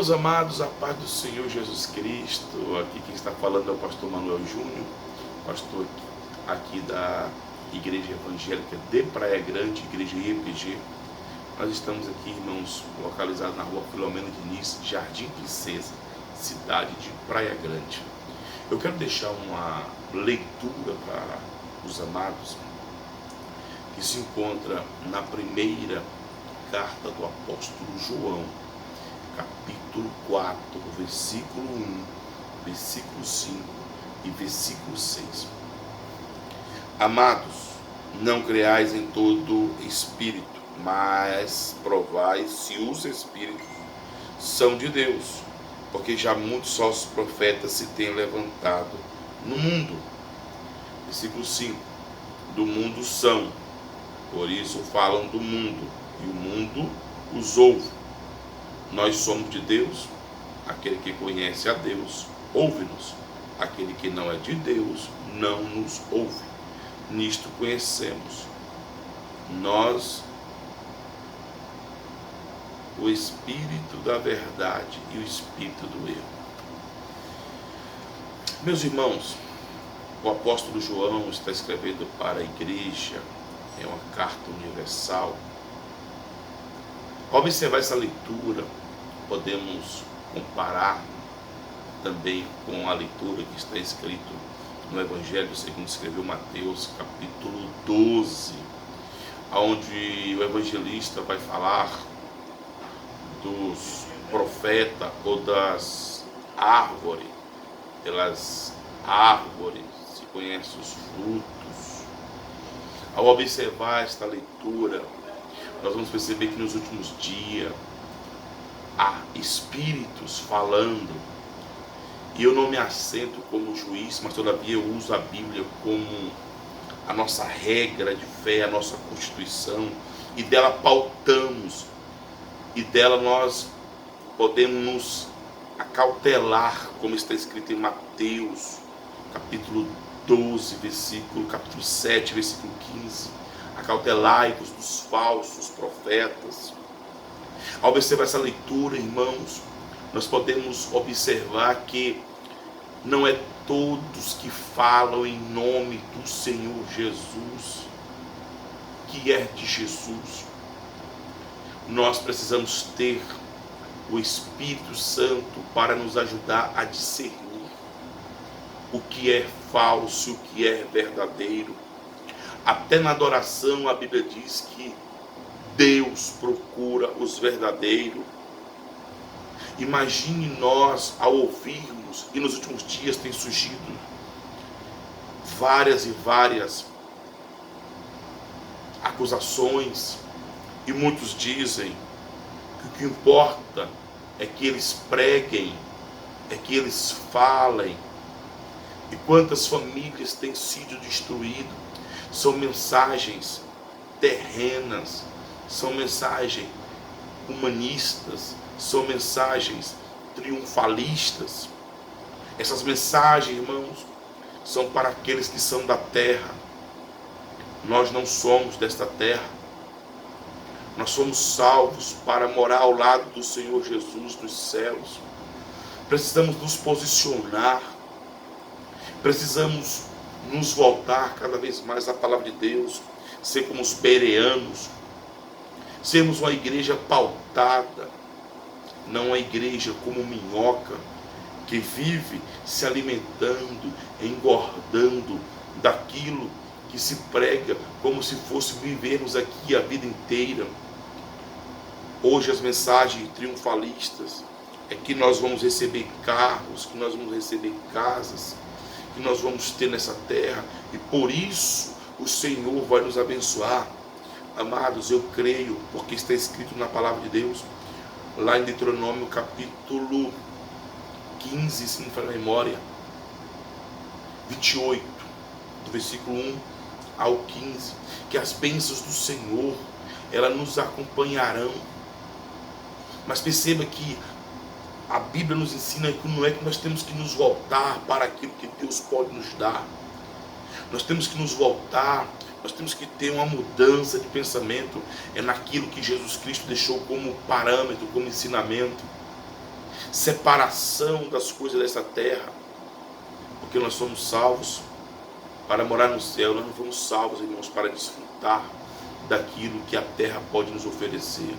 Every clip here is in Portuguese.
Irmãos amados, a paz do Senhor Jesus Cristo. Aqui quem está falando é o pastor Manuel Júnior, pastor aqui da Igreja Evangélica de Praia Grande, Igreja IEPG. Nós estamos aqui, irmãos, localizados na rua Filomena Diniz, Jardim Princesa, cidade de Praia Grande. Eu quero deixar uma leitura para os amados, que se encontra na primeira carta do apóstolo João, capítulo 4, versículo 1, versículo 5 e versículo 6. Amados, não creais em todo espírito, mas provai se os espíritos são de Deus, porque já muitos falsos profetas se têm levantado no mundo. Versículo 5. Do mundo são, por isso falam do mundo, e o mundo os ouve. Nós somos de Deus, aquele que conhece a Deus, ouve-nos. Aquele que não é de Deus, não nos ouve. Nisto conhecemos nós o Espírito da verdade e o Espírito do erro. Meus irmãos, o apóstolo João está escrevendo para a igreja, é uma carta universal. Ao observar essa leitura, podemos comparar também com a leitura que está escrito no Evangelho segundo escreveu Mateus, capítulo 12, onde o evangelista vai falar dos profetas ou das árvores. Pelas árvores se conhecem os frutos. Ao observar esta leitura, nós vamos perceber que nos últimos dias há espíritos falando, e eu não me assento como juiz, mas todavia eu uso a Bíblia como a nossa regra de fé, a nossa constituição, e dela pautamos, e dela nós podemos nos acautelar, como está escrito em Mateus, capítulo 12, capítulo 7, versículo 15, acautelai-vos dos falsos profetas. Ao observar essa leitura, irmãos, nós podemos observar que não é todos que falam em nome do Senhor Jesus, que é de Jesus. Nós precisamos ter o Espírito Santo para nos ajudar a discernir o que é falso, o que é verdadeiro. Até na adoração a Bíblia diz que Deus procura os verdadeiros. Imagine nós ao ouvirmos, e nos últimos dias tem surgido várias acusações, e muitos dizem que o que importa é que eles preguem, é que eles falem. E quantas famílias têm sido destruídas? São mensagens terrenas, são mensagens humanistas, são mensagens triunfalistas. Essas mensagens, irmãos, são para aqueles que são da terra. Nós não somos desta terra. Nós somos salvos para morar ao lado do Senhor Jesus dos céus. Precisamos nos posicionar. Precisamos nos voltar cada vez mais à palavra de Deus. Ser como os bereanos. Sermos uma igreja pautada. Não uma igreja como minhoca, que vive se alimentando, engordando daquilo que se prega, como se fosse vivermos aqui a vida inteira. Hoje as mensagens triunfalistas é que nós vamos receber carros, que nós vamos receber casas, que nós vamos ter nessa terra, e por isso o Senhor vai nos abençoar. Amados, eu creio, porque está escrito na palavra de Deus, lá em Deuteronômio capítulo 15, se não for na memória, 28, do versículo 1 ao 15, que as bênçãos do Senhor, elas nos acompanharão. Mas perceba que a Bíblia nos ensina que não é que nós temos que nos voltar para aquilo que Deus pode nos dar. Nós temos que nos voltar, nós temos que ter uma mudança de pensamento naquilo que Jesus Cristo deixou como parâmetro, como ensinamento. separação das coisas dessa terra, porque nós somos salvos para morar no céu. Nós não fomos salvos, irmãos, para desfrutar daquilo que a terra pode nos oferecer.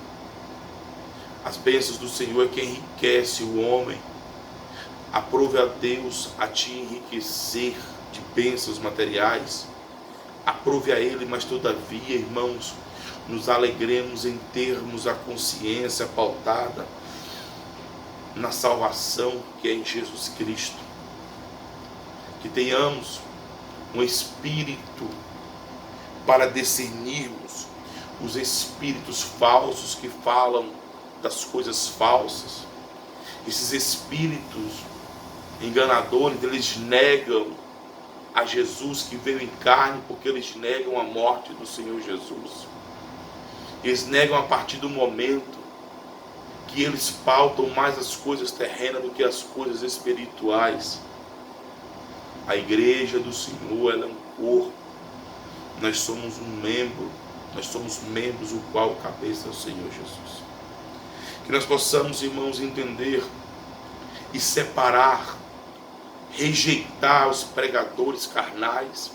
As bênçãos do Senhor é que enriquece o homem. Aprove a Deus a te enriquecer de bênçãos materiais. Aprove a Ele, mas todavia, irmãos, nos alegremos em termos a consciência pautada na salvação que é em Jesus Cristo. Que tenhamos um espírito para discernirmos os espíritos falsos que falam das coisas falsas. Esses espíritos enganadores, eles negam a Jesus que veio em carne, porque eles negam a morte do Senhor Jesus. Eles negam a partir do momento que eles pautam mais as coisas terrenas do que as coisas espirituais. A igreja do Senhor, ela é um corpo. Nós somos um membro. Nós somos membros, o qual cabeça é o Senhor Jesus. Que nós possamos, irmãos, entender e separar, rejeitar os pregadores carnais,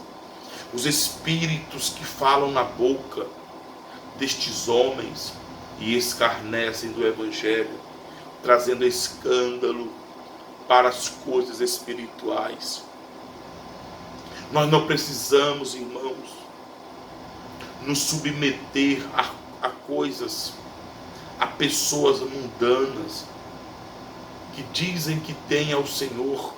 os espíritos que falam na boca destes homens e escarnecem do Evangelho, trazendo escândalo para as coisas espirituais. Nós não precisamos, irmãos, nos submeter a coisas, a pessoas mundanas que dizem que têm ao Senhor,